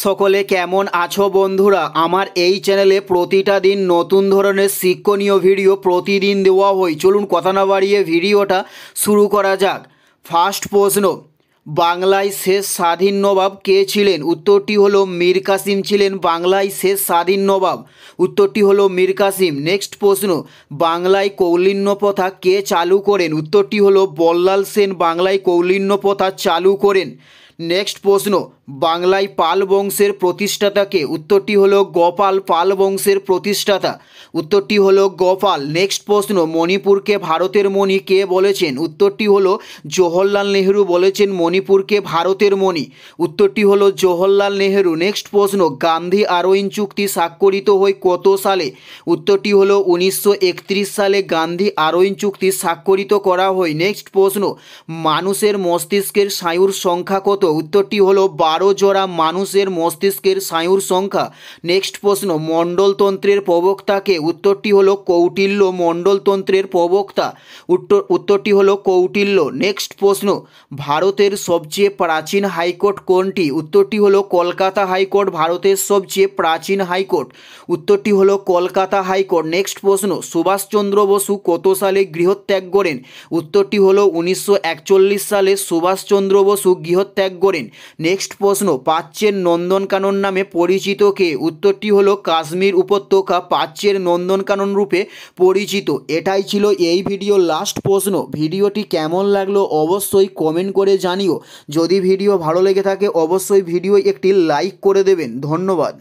সকলে কেমন আছো বন্ধুরা? আমার এই চ্যানেলে প্রতিটা দিন নতুন ধরনের শিক্ষণীয় ভিডিও প্রতিদিন দেওয়া হয়। চলুন কথা না বাড়িয়ে ভিডিওটা শুরু করা যাক। ফার্স্ট প্রশ্ন, বাংলায় শেষ স্বাধীন নবাব কে ছিলেন? উত্তরটি হলো মীর কাসিম ছিলেন বাংলায় শেষ স্বাধীন নবাব। উত্তরটি হলো মীর কাসিম। নেক্সট প্রশ্ন, বাংলায় কৌলিন্য প্রথা কে চালু করেন? উত্তরটি হলো বল্লাল সেন বাংলায় কৌলিন্য প্রথা চালু করেন। নেক্সট প্রশ্ন, বাংলায় পাল বংশের প্রতিষ্ঠাতা কে? উত্তরটি হলো গোপাল পাল বংশের প্রতিষ্ঠাতা। উত্তরটি হলো গোপাল। নেক্সট প্রশ্ন, মণিপুরকে ভারতের মণি কে বলেছেন? উত্তরটি হলো জওহরলাল নেহেরু বলেছেন মণিপুরকে ভারতের মণি। উত্তরটি হলো জওহরলাল নেহেরু। নেক্সট প্রশ্ন, গান্ধী আরোইন চুক্তি স্বাক্ষরিত হয় কত সালে? উত্তরটি হলো 1931 সালে গান্ধী আরোইন চুক্তি স্বাক্ষরিত করা হয়। নেক্সট প্রশ্ন, মানুষের মস্তিষ্কের স্নায়ুর সংখ্যা কত? উত্তরটি হলো 12 জোড়া মানুষের মস্তিষ্কের স্নায়ুর সংখ্যা। নেক্সট প্রশ্ন, মণ্ডলতন্ত্রের প্রবক্তা কে? উত্তরটি হলো কৌটিল্য মণ্ডলতন্ত্রের প্রবক্তা। উত্তরটি হলো কৌটিল্য। নেক্সট প্রশ্ন, ভারতের সবচেয়ে প্রাচীন হাইকোর্ট কোনটি? উত্তরটি হলো কলকাতা হাইকোর্ট ভারতের সবচেয়ে প্রাচীন হাইকোর্ট। উত্তরটি হলো কলকাতা হাইকোর্ট। নেক্সট প্রশ্ন, সুভাষচন্দ্র বসু কত সালে গৃহত্যাগ করেন? উত্তরটি হলো 1941 সালে সুভাষচন্দ্র বসু গৃহত্যাগ করেন। নেক্সট প্রশ্ন, প্রাচ্যের নন্দনকানন নামে পরিচিত কে? উত্তরটি হলো কাশ্মীর উপত্যকা প্রাচ্যের নন্দনকানন রূপে পরিচিত। এটাই ছিল এই ভিডিওর লাস্ট প্রশ্ন। ভিডিওটি কেমন লাগলো অবশ্যই কমেন্ট করে জানিও। যদি ভিডিও ভালো লেগে থাকে অবশ্যই ভিডিও একটি লাইক করে দেবেন। ধন্যবাদ।